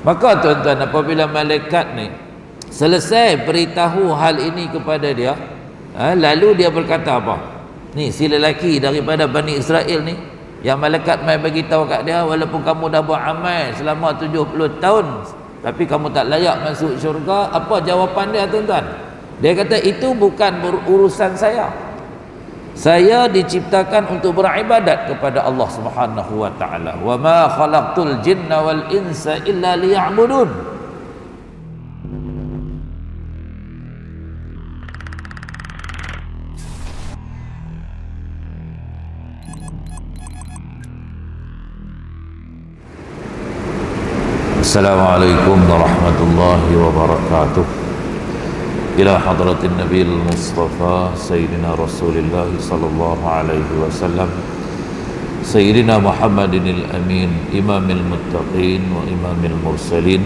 Maka tuan-tuan, apabila malaikat ni selesai beritahu hal ini kepada dia, lalu dia berkata apa? Ni si lelaki daripada Bani Israel ni, yang malaikat mai bagi tahu kat dia, walaupun kamu dah buat amal selama 70 tahun tapi kamu tak layak masuk syurga. Apa jawapan dia tuan-tuan? Dia kata, itu bukan urusan saya. Saya diciptakan untuk beribadat kepada Allah Subhanahu wa taala. Wa ma khalaqtul jinna wal insa illa liya'budun. Assalamualaikum warahmatullahi wabarakatuh. Ila hadratin Nabi al-Mustafa Sayyidina Rasulullah sallallahu alaihi wasallam, Sayyidina Muhammadin al-Amin, Imamil Muttaqin wa Imamil Mursalin,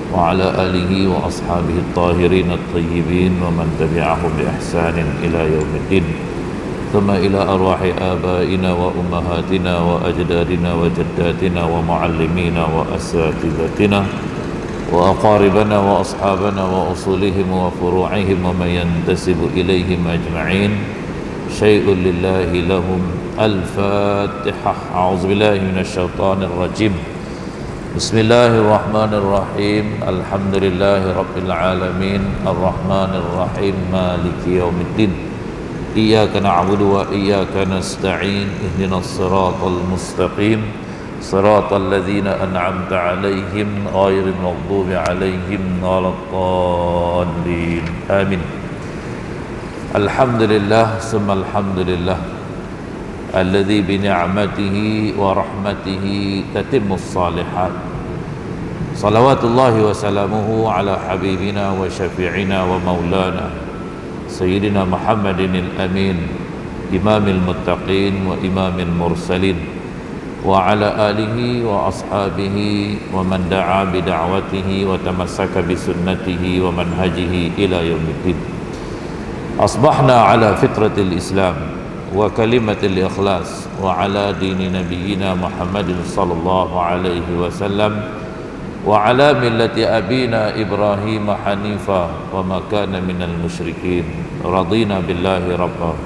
wa ala alihi wa ashabihi at-tahirin at-tayyibin wa man tabi'ahum bi ihsanin ila yaumiddin. Thumma ila arwahi abaina wa ummahatina wa ajdadina wa jaddatina wa muallimina wa asatidatina wa aqaribana wa ashabana wa usulihim wa furu'ihim wa man yantasibu ilaihim ajma'in. Syai'un lillahi lahum. Al-Fatihah. A'udzubillahi minasyaitonir rajim. Bismillahirrahmanirrahim. Alhamdulillahi rabbil alamin. Arrahmanir rahim. Maliki yaumiddin. Iyyaka na'budu wa iyyaka nasta'in. Ihdinas siratal mustaqim. Siratal ladzina an'amta 'alaihim ghairil maghdubi 'alaihim waladdallin. Amin. Alhamdulillah summa alhamdulillah alladzi bi ni'matihi wa rahmatihi tatimmus shalihat. Salawatullahi wa salamuhu ala habibina wa syafi'ina wa maulana Sayyidina Muhammadin al-Amin, Imamil Muttaqin wa Imamil Mursalin, wa ala alihi wa ashabihi wa man da'a bi da'watihi wa tamassaka bi sunnatihi wa manhajihi ila yaumiddin. Asbahna ala fitratil Islam wa kalimatil ikhlas wa ala dini nabiyyina Muhammadin sallallahu alaihi wasallam wa ala millati abina Ibrahim hanifa wa ma kana minal musyrikin. Radina billahi rabba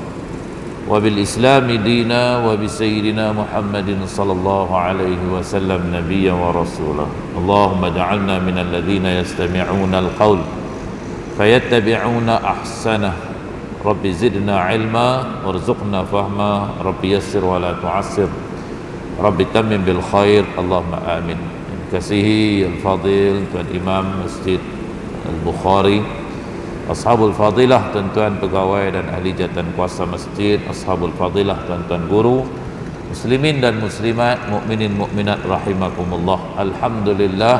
wa bil islami dina wa bi sayyidina Muhammadin sallallahu alaihi wasallam nabiyyan wa rasulah. Allahumma ja'alna minal ladzina yastami'una al-qaul fayattabi'una ahsanah. Rabbi zidna ilma warzuqna fahma. Rabbi yassir wa la tu'assir. Rabbi tammim bil khair. Allahumma amin. Kasihi Al-Fadil Tuan Imam Masjid Al-Bukhari, Ashabul Fadilah, tuan-tuan pegawai dan ahli jawatan kuasa masjid, Ashabul Fadilah, tuan-tuan guru, muslimin dan muslimat, mukminin mukminat rahimakumullah. Alhamdulillah,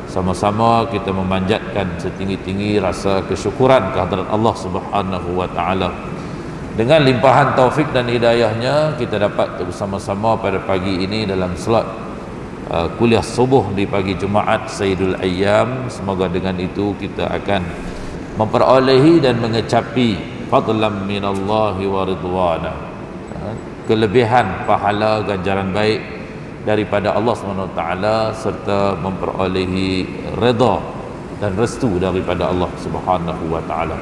sama-sama kita memanjatkan setinggi-tinggi rasa kesyukuran kehadirat Allah Subhanahu wa taala. Dengan limpahan taufik dan hidayahnya, kita dapat bersama-sama pada pagi ini dalam solat kuliah subuh di pagi Jumaat Sayyidul Ayyam. Semoga dengan itu kita akan memperolehi dan mengecapi fadlan minallahi wa ridwana, kelebihan pahala ganjaran baik daripada Allah SWT, serta memperolehi redha dan restu daripada Allah Subhanahu wa taala.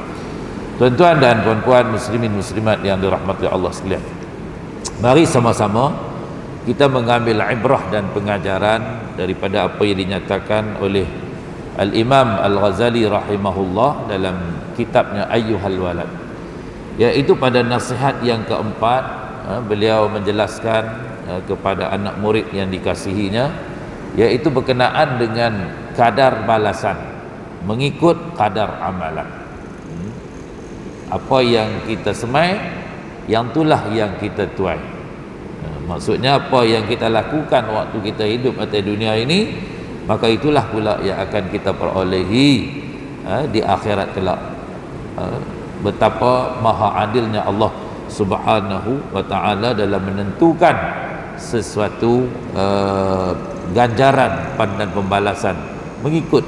Tuan-tuan dan puan-puan, muslimin muslimat yang dirahmati Allah sekalian, mari sama-sama kita mengambil ibrah dan pengajaran daripada apa yang dinyatakan oleh Al-Imam Al-Ghazali rahimahullah dalam kitabnya Ayyuhal Walad, iaitu pada nasihat yang keempat. Beliau menjelaskan kepada anak murid yang dikasihinya, iaitu berkenaan dengan kadar balasan mengikut kadar amalan. Apa yang kita semai, yang itulah yang kita tuai. Maksudnya apa yang kita lakukan waktu kita hidup atas dunia ini, maka itulah pula yang akan kita perolehi di akhirat kelak. Betapa maha adilnya Allah Subhanahu wa taala dalam menentukan sesuatu ganjaran dan pembalasan mengikut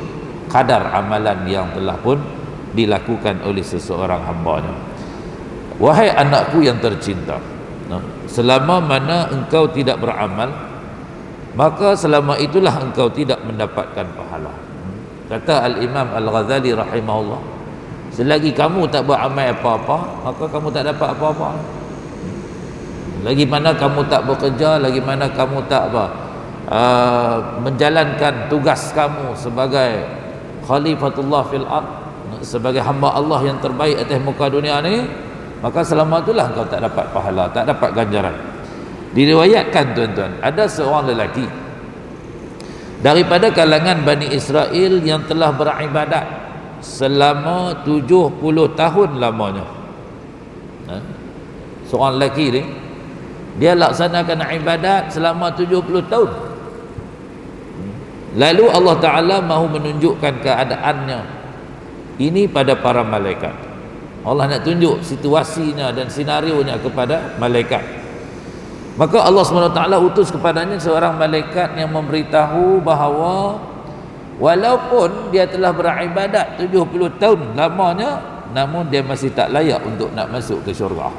kadar amalan yang telah pun dilakukan oleh seseorang hambanya. Wahai anakku yang tercinta, selama mana engkau tidak beramal, maka selama itulah engkau tidak mendapatkan pahala. Kata Al-Imam Al-Ghazali rahimahullah, selagi kamu tak beramal apa-apa, maka kamu tak dapat apa-apa. Lagi mana kamu tak bekerja, lagi mana kamu tak menjalankan tugas kamu sebagai khalifatullah fil ard, sebagai hamba Allah yang terbaik atas muka dunia ni, maka selama itulah kau tak dapat pahala, tak dapat ganjaran. Diriwayatkan tuan-tuan, ada seorang lelaki daripada kalangan Bani Israel yang telah beribadat selama 70 tahun lamanya. Seorang lelaki ni, dia laksanakan ibadat selama 70 tahun. Lalu Allah Ta'ala mahu menunjukkan keadaannya ini pada para malaikat. Allah nak tunjuk situasinya dan senarionya kepada malaikat. Maka Allah SWT utus kepadanya seorang malaikat yang memberitahu bahawa walaupun dia telah beribadat 70 tahun lamanya, namun dia masih tak layak untuk nak masuk ke syurga.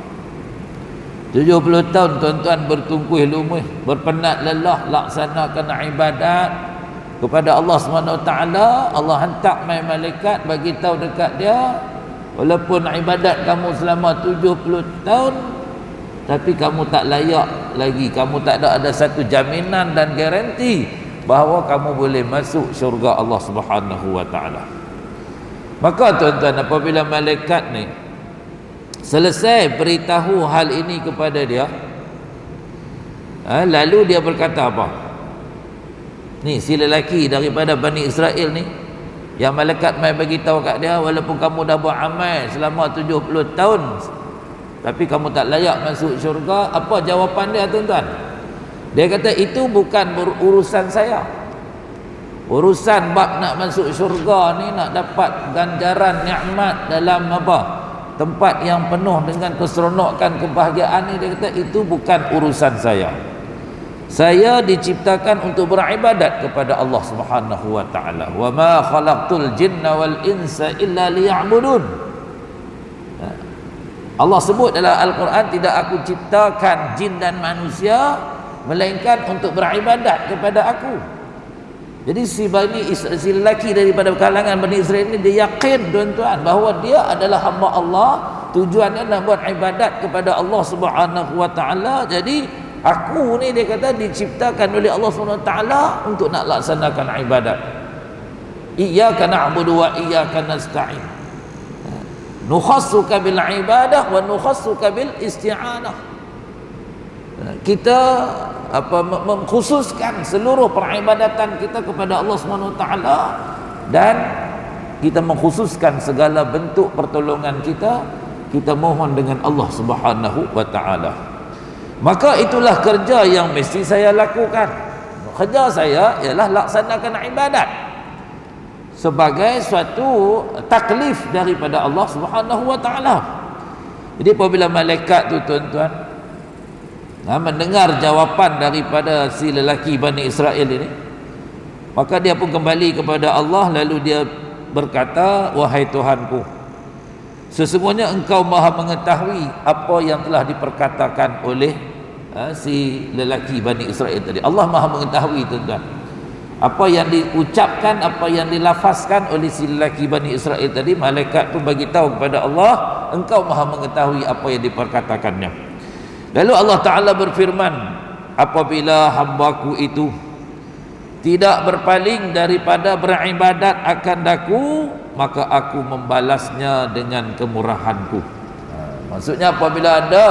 70 tahun tuan-tuan bertungkuih lumih, berpenat lelah laksanakan ibadat kepada Allah SWT. Allah hantar mai malaikat bagi tahu dekat dia, walaupun ibadat kamu selama 70 tahun, tapi kamu tak layak lagi, kamu tak ada satu jaminan dan garanti bahawa kamu boleh masuk syurga Allah Subhanahu wa taala. Maka tuan-tuan, apabila malaikat ni selesai beritahu hal ini kepada dia, lalu dia berkata apa? Ni si lelaki daripada Bani Israel ni, yang malaikat mai bagi tahu kat dia, walaupun kamu dah beramal selama 70 tahun tapi kamu tak layak masuk syurga. Apa jawapan dia tuan-tuan? Dia kata, itu bukan urusan saya. Urusan bab nak masuk syurga ni, nak dapat ganjaran nikmat dalam apa? Tempat yang penuh dengan keseronokan, kebahagiaan ni, dia kata itu bukan urusan saya. Saya diciptakan untuk beribadat kepada Allah Subhanahu wa taala. Wa ma khalaqtul jinna wal insa illa liya'budun. Allah sebut dalam Al-Quran, tidak aku ciptakan jin dan manusia melainkan untuk beribadat kepada aku. Jadi si lelaki daripada kalangan Bani Israel ini, dia yakin tuan-tuan bahawa dia adalah hamba Allah, tujuannya nak buat ibadat kepada Allah Subhanahu wa taala. Jadi aku ni, dia kata, diciptakan oleh Allah Subhanahu wa taala untuk nak laksanakan ibadat. Iyyaka na'budu wa iyyaka nasta'in. Nukhassuka bil ibadah wa nukhassuka bil isti'anah. Kita mengkhususkan seluruh peribadatan kita kepada Allah Subhanahu wa taala, dan kita mengkhususkan segala bentuk pertolongan kita mohon dengan Allah Subhanahu wa taala. Maka itulah kerja yang mesti saya lakukan. Kerja saya ialah laksanakan ibadat sebagai suatu taklif daripada Allah Subhanahu wa taala. Jadi apabila malaikat tu tuan-tuan mendengar jawapan daripada si lelaki Bani Israel ini, maka dia pun kembali kepada Allah, lalu dia berkata, wahai Tuhanku, sesungguhnya engkau maha mengetahui apa yang telah diperkatakan oleh si lelaki Bani Israel tadi. Allah maha mengetahui tuan-tuan apa yang diucapkan, apa yang dilafazkan oleh si lelaki Bani Israel tadi. Malaikat pun bagi tahu kepada Allah, engkau maha mengetahui apa yang diperkatakannya. Lalu Allah Ta'ala berfirman, apabila hambaku itu tidak berpaling daripada beribadat akan aku, maka aku membalasnya dengan kemurahanku. Maksudnya apabila ada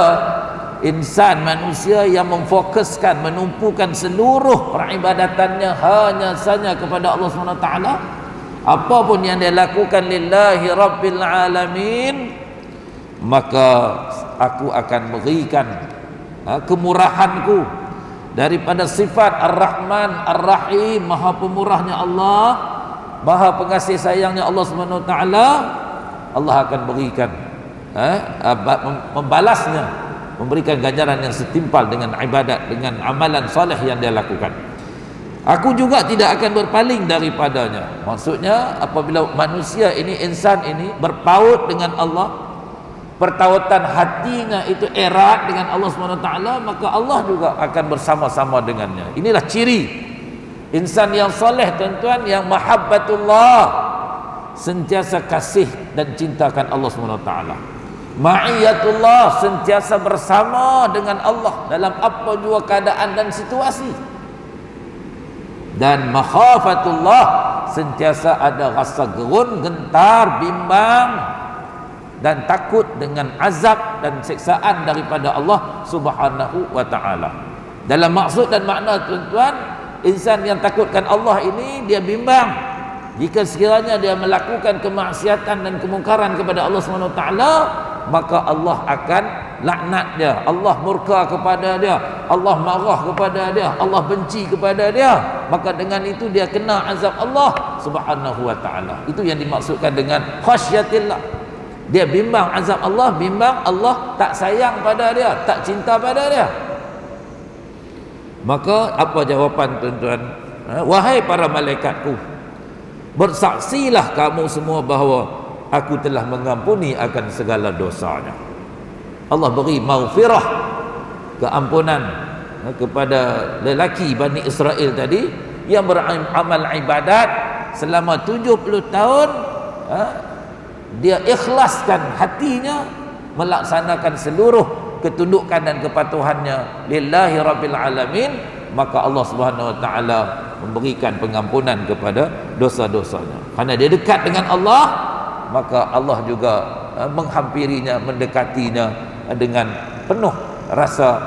insan, manusia yang memfokuskan, menumpukan seluruh peribadatannya hanya saja kepada Allah SWT, apapun yang dia lakukan lillahi rabbil alamin, maka aku akan berikan kemurahanku daripada sifat Ar-Rahman Ar-Rahim, maha pemurahnya Allah, maha pengasih sayangnya Allah SWT. Allah akan berikan membalasnya, memberikan ganjaran yang setimpal dengan ibadat, dengan amalan soleh yang dia lakukan. Aku juga tidak akan berpaling daripadanya. Maksudnya apabila manusia ini, insan ini berpaut dengan Allah, pertautan hatinya itu erat dengan Allah SWT, maka Allah juga akan bersama-sama dengannya. Inilah ciri insan yang soleh, tuan-tuan, yang mahabbatullah, sentiasa kasih dan cintakan Allah SWT. Ma'iyatullah, sentiasa bersama dengan Allah dalam apa jua keadaan dan situasi. Dan makhafatullah, sentiasa ada rasa gerun, gentar, bimbang dan takut dengan azab dan siksaan daripada Allah Subhanahu wa taala. Dalam maksud dan makna, tuan-tuan, insan yang takutkan Allah ini dia bimbang jika sekiranya dia melakukan kemaksiatan dan kemungkaran kepada Allah Subhanahu wa taala, maka Allah akan laknat dia, Allah murka kepada dia, Allah marah kepada dia, Allah benci kepada dia. Maka dengan itu dia kena azab Allah Subhanahu wa taala. Itu yang dimaksudkan dengan khasyatillah. Dia bimbang azab Allah, bimbang Allah tak sayang pada dia, tak cinta pada dia. Maka apa jawapan, tuan-tuan? Wahai para malaikatku, bersaksilah kamu semua bahawa aku telah mengampuni akan segala dosanya. Allah beri maghfirah, keampunan kepada lelaki Bani Israel tadi yang beramal ibadat selama 70 tahun. Dia ikhlaskan hatinya melaksanakan seluruh ketundukan dan kepatuhannya lillahi rabbil alamin, maka Allah Subhanahu wa taala memberikan pengampunan kepada dosa-dosanya. Karena dia dekat dengan Allah, maka Allah juga menghampirinya, mendekatinya dengan penuh rasa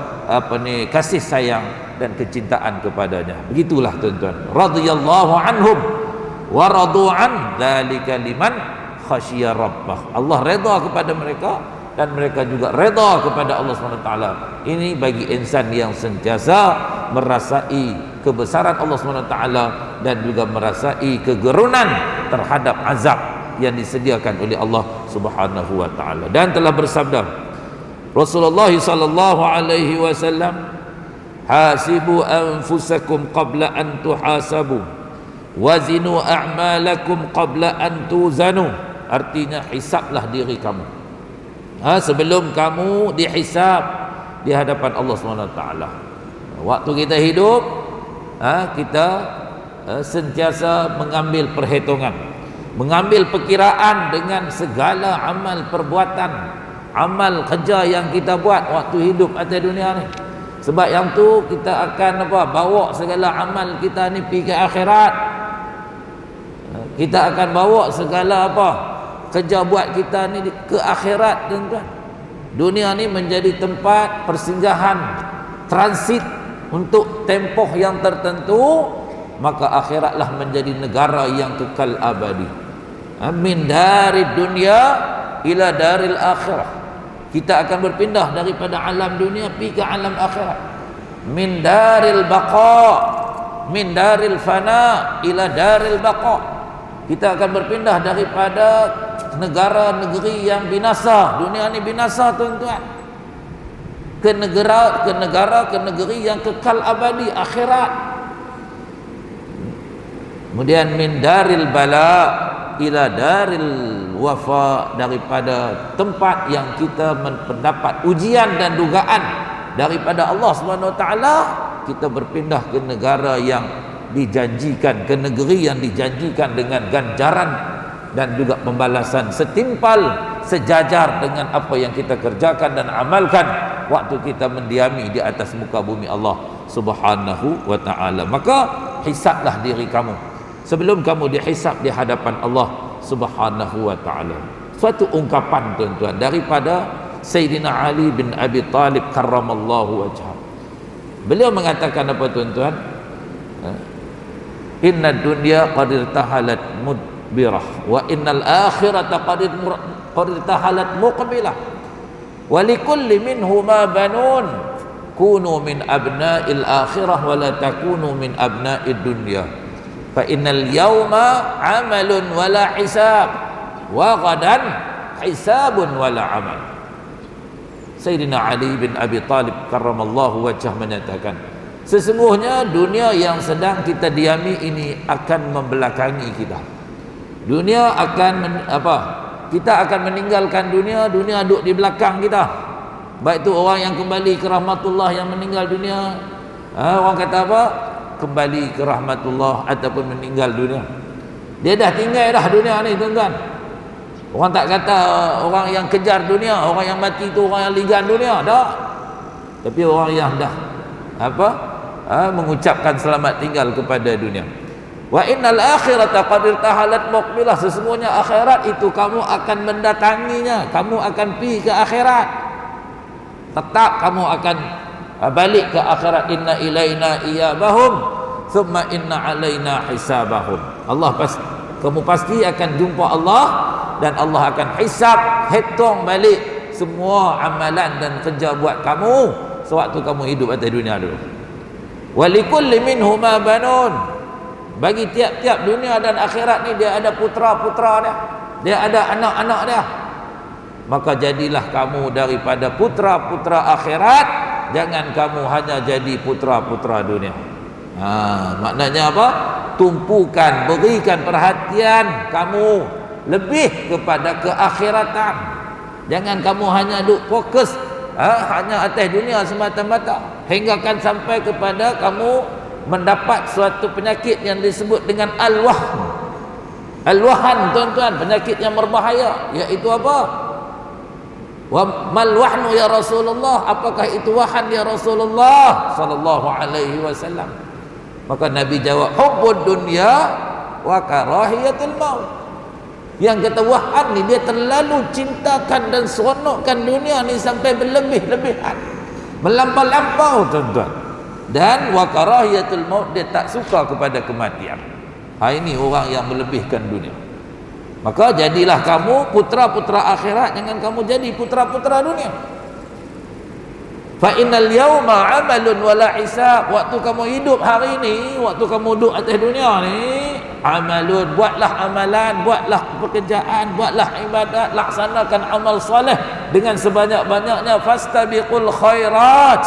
kasih sayang dan kecintaan kepadanya. Begitulah, tuan-tuan, radhiyallahu anhum wa radu an, dzalika liman khasyiya rabbah. Allah redha kepada mereka dan mereka juga redha kepada Allah SWT. Ini bagi insan yang sentiasa merasai kebesaran Allah SWT dan juga merasai kegerunan terhadap azab yang disediakan oleh Allah Subhanahu wa taala. Dan telah bersabda Rasulullah sallallahu alaihi wasallam, hasibu anfusakum qabla an tuhasabu, wazinu a'malakum qabla an tuzanu. Artinya, hisablah diri kamu sebelum kamu dihisab di hadapan Allah SWT. Waktu kita hidup, kita sentiasa mengambil perhitungan, mengambil perkiraan dengan segala amal perbuatan, amal kerja yang kita buat waktu hidup atas dunia ni. Sebab yang tu kita akan bawa segala amal kita ni pergi ke akhirat. Kita akan bawa segala kerja buat kita ni ke akhirat, tuan-tuan. Dunia ni menjadi tempat persinggahan, transit untuk tempoh yang tertentu, maka akhiratlah menjadi negara yang kekal abadi. Min dari dunia ila daril akhirah. Kita akan berpindah daripada alam dunia pergi ke alam akhirat. Min daril baqa, min daril fana ila daril baqa. Kita akan berpindah daripada negara negeri yang binasa, dunia ni binasa, tuan-tuan, ke negeri yang kekal abadi, akhirat. Kemudian min daril bala ila daril wafa, daripada tempat yang kita mendapat ujian dan dugaan daripada Allah Subhanahu wa taala, kita berpindah ke negara yang dijanjikan, ke negeri yang dijanjikan dengan ganjaran dan juga pembalasan setimpal, sejajar dengan apa yang kita kerjakan dan amalkan waktu kita mendiami di atas muka bumi Allah Subhanahu wa taala. Maka hisablah diri kamu sebelum kamu dihisab di hadapan Allah Subhanahu wa taala. Suatu ungkapan, tuan-tuan, daripada Sayyidina Ali bin Abi Talib karramallahu wajhah. Beliau mengatakan apa, tuan-tuan? Inna dunya qad irtahalat mudbirah wa innal akhirata qad irtahalat muqbilah wa likulli minhuma banun kunu min abna'il akhirah wa la takunu min abna'id dunya fa innal yawma amalun wa la hisab wa ghadan hisabun wa la amal. Sayyidina Ali bin Abi Talib karramallahu wajhah menyatakan, sesungguhnya dunia yang sedang kita diami ini akan membelakangi kita. Dunia akan kita akan meninggalkan dunia, dunia duduk di belakang kita. Baik itu orang yang kembali ke rahmatullah yang meninggal dunia, orang kata apa? Kembali ke rahmatullah ataupun meninggal dunia. Dia dah tinggal dah dunia ni tuan-tuan. Orang tak kata orang yang kejar dunia, orang yang mati tu orang yang ligan dunia, tak. Tapi orang yang dah mengucapkan selamat tinggal kepada dunia. Wa innal akhirata qad irtahalat muqbilah, sesungguhnya akhirat itu kamu akan mendatanginya, kamu akan pergi ke akhirat. Tetap kamu akan balik ke akhirat. Inna ilaina iyabahum thumma inna alaina hisabahum. Kamu pasti akan jumpa Allah dan Allah akan hisab, hitung balik semua amalan dan kerja buat kamu sewaktu kamu hidup atas dunia dulu. Walikulli minhuma banun, bagi tiap-tiap dunia dan akhirat ni dia ada putra-putra dia, dia ada anak-anak dia. Maka jadilah kamu daripada putra-putra akhirat, jangan kamu hanya jadi putra-putra dunia. Maknanya apa? Tumpukan, berikan perhatian kamu lebih kepada keakhiratan. Jangan kamu hanya duk fokus hanya atas dunia semata-mata, hinggakan sampai kepada kamu mendapat suatu penyakit yang disebut dengan al-wahan, tuan-tuan, penyakit yang berbahaya, iaitu apa? Wa mal wahnu ya Rasulullah, apakah itu wahan ya Rasulullah sallallahu alaihi wasallam? Maka Nabi jawab, hubbud dunya wa karahiyatul maut. Yang kata wahan ni, dia terlalu cintakan dan seronokkan dunia ni sampai berlebih-lebihan, melampau-lampau, tuan-tuan. Dan wa karahiyatul maut, dia tak suka kepada kematian. Ini orang yang melebihkan dunia. Maka jadilah kamu putra-putra akhirat, jangan kamu jadi putra-putra dunia. Fa innal yawma amalun wala hisab, waktu kamu hidup hari ni, waktu kamu duduk atas dunia ni, amalun, buatlah amalan, buatlah pekerjaan, buatlah ibadat, laksanakan amal soleh dengan sebanyak-banyaknya. Fastabiqul khairat,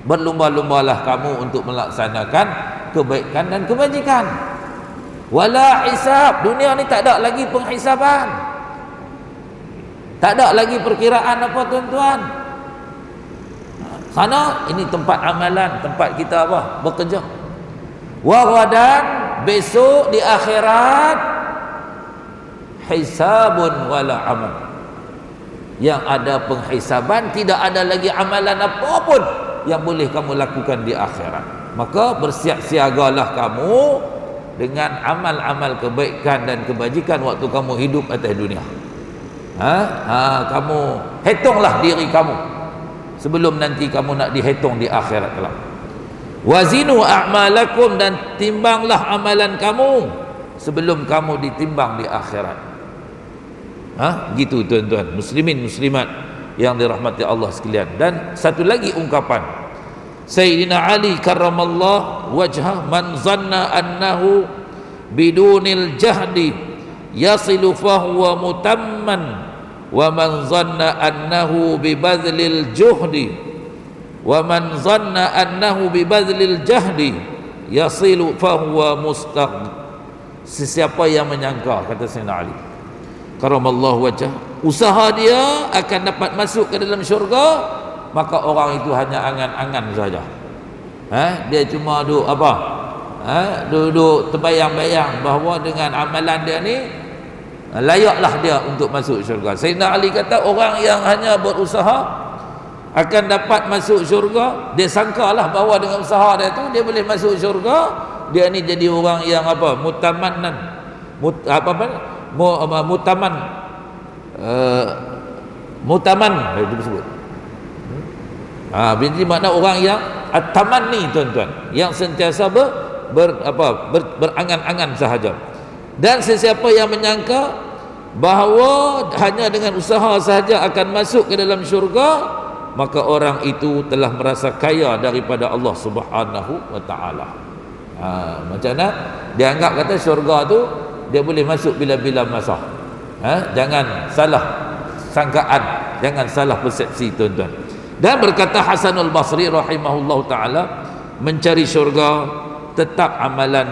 berlumba-lumbalah kamu untuk melaksanakan kebaikan dan kebajikan. Wala hisab, dunia ni tak ada lagi penghisaban, tak ada lagi perkiraan apa, tuan-tuan. Sana ini tempat amalan, tempat kita apa? Bekerja. Wa ghadan, besok di akhirat, hisabun wala amal, yang ada penghisaban, tidak ada lagi amalan apapun yang boleh kamu lakukan di akhirat. Maka bersiap-siagalah kamu dengan amal-amal kebaikan dan kebajikan waktu kamu hidup atas dunia. Kamu hitunglah diri kamu sebelum nanti kamu nak dihitung di akhirat kelak. Wazinu a'malakum, dan timbanglah amalan kamu sebelum kamu ditimbang di akhirat. Gitu, tuan-tuan, muslimin muslimat yang dirahmati Allah sekalian. Dan satu lagi ungkapan Sayyidina Ali karramallahu wajhah, man zanna annahu bidunil jahdi yasilu fahuwa mutamman, wa man zanna annahu bibadlil juhdi, wa man zanna annahu bibadlil jahdi yasilu fahuwa mustaq. Sesiapa yang menyangka, kata Sayyidina Ali karramallahu wajhah, usaha dia akan dapat masuk ke dalam syurga, maka orang itu hanya angan-angan saja. Dia cuma duduk duduk terbayang-bayang bahawa dengan amalan dia ni layaklah dia untuk masuk syurga. Sayyidina Ali kata, orang yang hanya berusaha akan dapat masuk syurga, dia sangkalah bahawa dengan usaha dia tu dia boleh masuk syurga. Dia ni jadi orang yang mutamannan, mutaman itu disebut. Jadi makna orang yang at-tamanni, tuan-tuan, yang sentiasa berangan-angan sahaja. Dan sesiapa yang menyangka bahawa hanya dengan usaha sahaja akan masuk ke dalam syurga, maka orang itu telah merasa kaya daripada Allah Subhanahu wa taala. Macam mana dia anggap kata syurga tu dia boleh masuk bila-bila masa. Jangan salah sangkaan, jangan salah persepsi, tuan-tuan. Dan berkata Hasanul Basri rahimahullahu taala, mencari syurga tetap amalan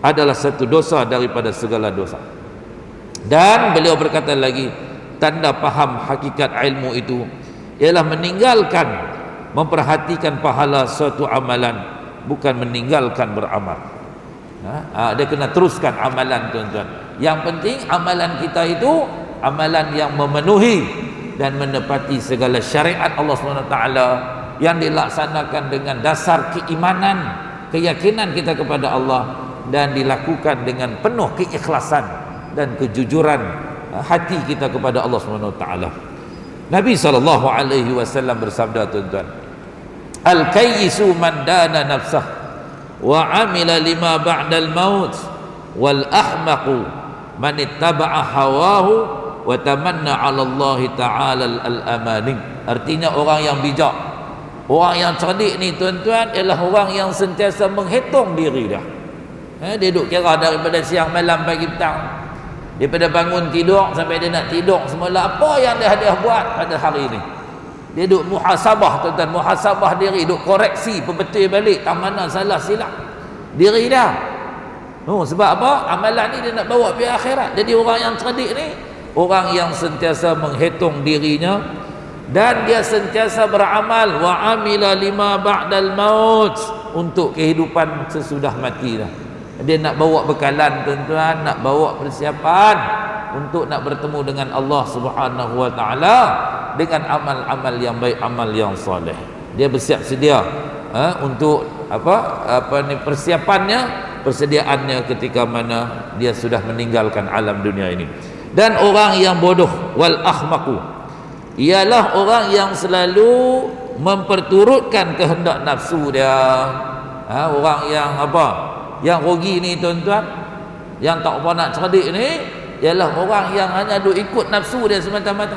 adalah satu dosa daripada segala dosa. Dan beliau berkata lagi, tanda faham hakikat ilmu itu ialah meninggalkan memperhatikan pahala suatu amalan, bukan meninggalkan beramal. Dia kena teruskan amalan, tuan-tuan. Yang penting amalan kita itu amalan yang memenuhi dan menepati segala syariat Allah SWT, yang dilaksanakan dengan dasar keimanan, keyakinan kita kepada Allah, dan dilakukan dengan penuh keikhlasan dan kejujuran hati kita kepada Allah SWT. Nabi SAW bersabda, tuan-tuan, al-kayyisu man dana nafsah wa amila lima ba'dal maut, wal ahmaqu man ittaba'a hawahu wa tamanna 'ala Allah ta'ala al-amani. Artinya orang yang bijak, orang yang cerdik ni, tuan-tuan, ialah orang yang sentiasa menghitung diri dia. Dia duduk kira daripada siang malam pagi petang, daripada bangun tidur sampai dia nak tidur semula, apa yang dia buat pada hari ini. Dia duduk muhasabah, tuan-tuan, muhasabah diri, duduk koreksi, perbetul balik tak mana salah silap diri dia. Sebab apa? Amalan ni dia nak bawa pergi akhirat. Jadi orang yang cerdik ni orang yang sentiasa menghitung dirinya, dan dia sentiasa beramal, wa amila lima ba'dal maut, untuk kehidupan sesudah mati dah. Dia nak bawa bekalan, tuan-tuan, nak bawa persiapan untuk nak bertemu dengan Allah Subhanahu wa taala dengan amal-amal yang baik, amal yang soleh. Dia bersiap sedia untuk persiapannya, persediaannya ketika mana dia sudah meninggalkan alam dunia ini. Dan orang yang bodoh, wal ahmaqu, ialah orang yang selalu memperturutkan kehendak nafsu dia. Orang yang yang rugi ni, tuan-tuan, yang tak apa nak cerdik ni, ialah orang yang hanya duk ikut nafsu dia semata-mata.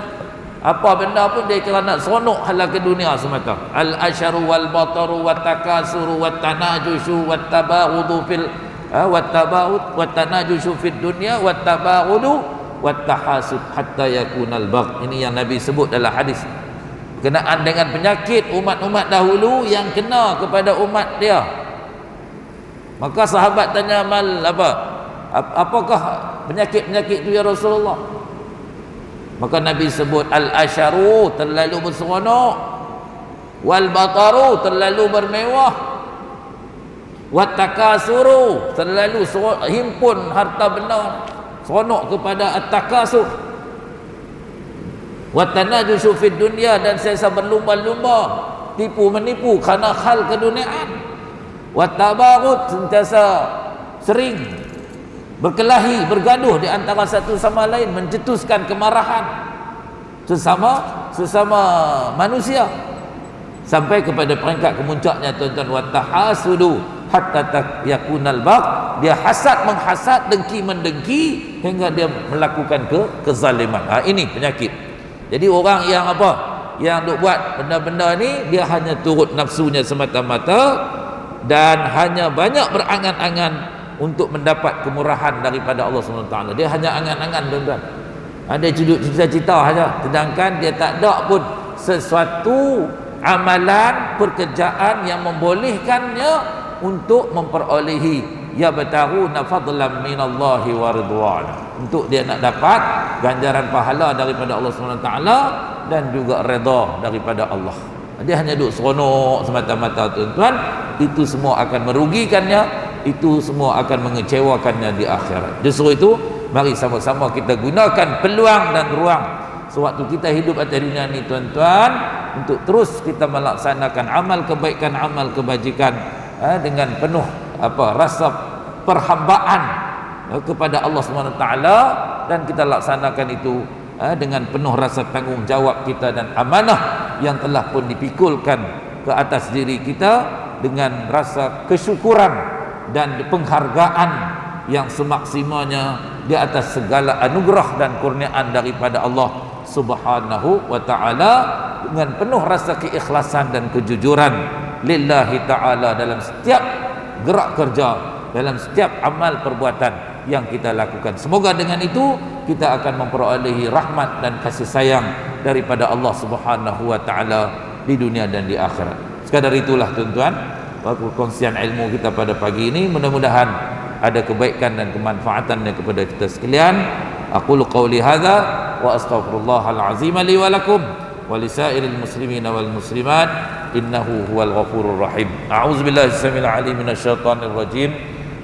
Apa benda pun dia kira nak seronok hala ke dunia semata. Al-asharu wal bataru wat takasuru wat tanajushu wat tabahudu fil wat tabahud wat tanajushu fid dunya wat tabahudu wat tahasud hatta yakunal bagh. Ini yang Nabi sebut dalam hadis berkenaan dengan penyakit umat-umat dahulu yang kena kepada umat dia. Maka sahabat tanya, apakah penyakit-penyakit itu ya Rasulullah? Maka Nabi sebut, al-asharu, terlalu berseronok, wal bataru, terlalu bermewah, wat takasuru, terlalu himpun harta benda, seronok kepada at-takasur, wat tanajushu fid dunya, dan sentiasa berlumba-lumba, tipu menipu kerana hal keduniaan, wat tabaghut, sentiasa sering berkelahi, bergaduh di antara satu sama lain, mencetuskan kemarahan sesama manusia, sampai kepada peringkat kemuncaknya, tuan-tuan, wa tahasudu hatta yakunal bagh, dia hasad menghasad, dengki mendengki, hingga dia melakukan kezaliman. Ini penyakit. Jadi orang yang yang duk buat benda-benda ni, dia hanya turut nafsunya semata-mata, dan hanya banyak berangan-angan untuk mendapat kemurahan daripada Allah SWT. Dia hanya angan-angan, tuan-tuan. Dia cita-cita saja, sedangkan dia tak ada pun sesuatu amalan, pekerjaan yang membolehkannya untuk memperolehi yabtaghuna fadlan minallahi wa ridwana, untuk dia nak dapat ganjaran pahala daripada Allah SWT dan juga redha daripada Allah. Dia hanya duduk seronok semata-mata, tuan-tuan. Itu semua akan merugikannya, itu semua akan mengecewakannya di akhirat. Justru itu, mari sama-sama kita gunakan peluang dan ruang sewaktu kita hidup atas dunia ini, tuan-tuan, untuk terus kita melaksanakan amal kebaikan, amal kebajikan dengan penuh rasa perhambaan kepada Allah SWT, dan kita laksanakan itu dengan penuh rasa tanggungjawab kita dan amanah yang telah pun dipikulkan ke atas diri kita, dengan rasa kesyukuran dan penghargaan yang semaksimalnya di atas segala anugerah dan kurniaan daripada Allah Subhanahu wa taala, dengan penuh rasa keikhlasan dan kejujuran lillahi taala dalam setiap gerak kerja, dalam setiap amal perbuatan yang kita lakukan. Semoga dengan itu kita akan memperolehi rahmat dan kasih sayang daripada Allah Subhanahu wa taala di dunia dan di akhirat. Sekadar itulah, tuan-tuan, perkongsian ilmu kita pada pagi ini. Mudah-mudahan ada kebaikan dan kemanfaatannya kepada kita sekalian. Aqulu qawli hadza wa astaghfirullahal azim li wa lakum wa lisairil muslimina wal muslimat innahu huwal ghafurur rahim. A'udzubillahi samil alim minasyaitonir rajim.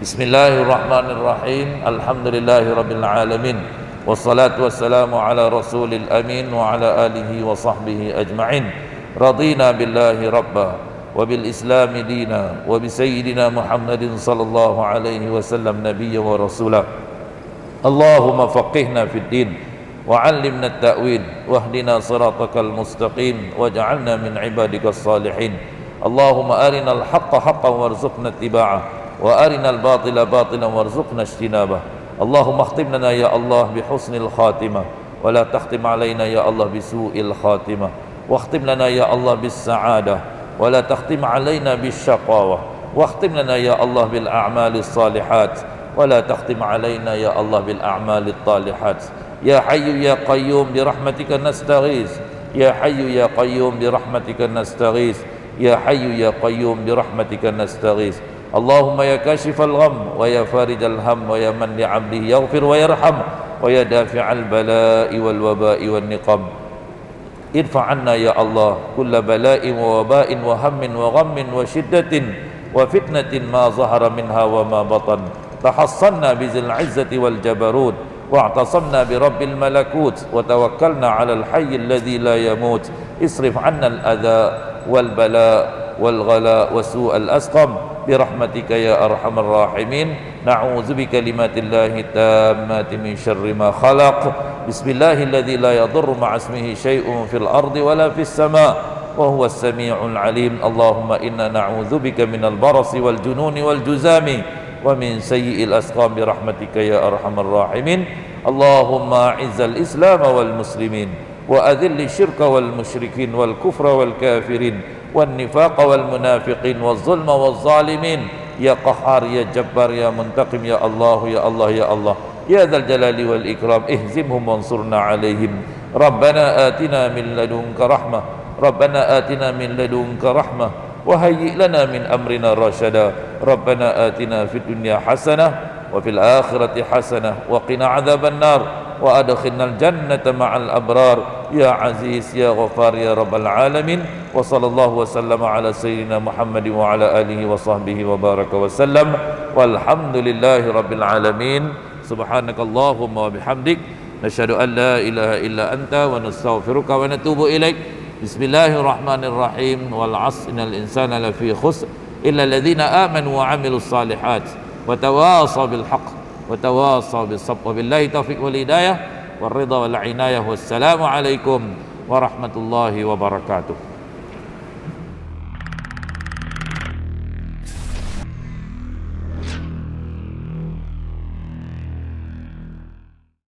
Bismillahirrahmanirrahim. Alhamdulillahi rabbil alamin. Wassalatu wassalamu ala rasulil amin wa ala alihi wa sahbihi ajma'in. Radina billahi rabba wa bil islami dina wa bi sayyidina Muhammadin sallallahu alaihi wasallam nabiyya wa rasula. Allahumma faqihna fid din wa 'allimna at-ta'wil wahdina siratakal mustaqim waj'alna min ibadikas salihin. Allahumma arinal haqqa haqqan warzuqna ittiba'ah wa arinal batila batilan warzuqna ijtinabah. Allahumma khtim lana ya Allah bi husnil khatimah wa la takhtim alaina ya Allah bi su'il khatimah wa khtim lana ya Allah bis sa'adah wa la takhtim alaina bis syaqawah wa khtim lana ya Allah bil a'malis salihat wa la takhtim alaina ya Allah bil a'malit talihat. Ya hayyu ya qayyum bi rahmatika nastaghis. Ya hayyu ya qayyum bi rahmatika nastaghis. Ya hayyu ya qayyum bi rahmatika nastaghis. Allahumma ya kashifal gham wa ya farijal ham wa ya man li 'abdihi yaghfir wa yarham wa ya dafi'al bala'i wal waba'i wan niqam. Idfa' 'anna ya Allah kulla bala'in wa waba'in wa hammin wa ghammin wa shiddatin wa fitnatin ma zahara minha wa ma batan. Tahassanna bizil 'izzati wal jabarut wa'tasamna bi rabbil malakut wa tawakkalna 'alal hayyil ladzi la yamut. Isrif 'anna al adha wal bala' wal ghala wa su'al asqam birahmatika ya arhamar rahimin. Na'udzu bikalimatillahi tammati min syarri ma khalaq. Bismillahilladzi la yadurru ma'a ismihi syai'un fil ardi wala fis sama' wa huwas sami'ul alim. Allahumma inna na'udzu bika minal barasi wal jununi wal juzami wa min sayyi'il asqam birahmatika ya arhamar rahimin. Allahumma izzal islam wal muslimin wa adhilli syirka wal musyrikin wal kufra wal kafirin والنفاق والمنافقين والظلم والظالمين يا قهار يا جبار يا منتقم يا الله يا الله يا الله يا ذا الجلال والإكرام اهزمهم وانصرنا عليهم. ربنا آتنا من لدنك رحمة ربنا آتنا من لدنك رحمة وهيئ لنا من أمرنا رشدا. ربنا آتنا في الدنيا حسنة وفي الآخرة حسنة وقنا عذاب النار وأدخلنا الجنة مع الأبرار يا عزيز يا غفار يا رب العالمين. وصلى الله وسلم على سيدنا محمد وعلى آله وصحبه وبارك وسلم والحمد لله رب العالمين. سبحانك اللهم وبحمدك نشهد أن لا إله إلا أنت ونستغفرك ونتوب إليك. بسم الله الرحمن الرحيم والعصر إن الإنسان لفي خسر إلا الذين آمنوا وعملوا الصالحات وتواصوا بالحق وتواصوا بالصبر وبالله التوفيق والهداية والرضا والعناية والسلام عليكم ورحمة الله وبركاته.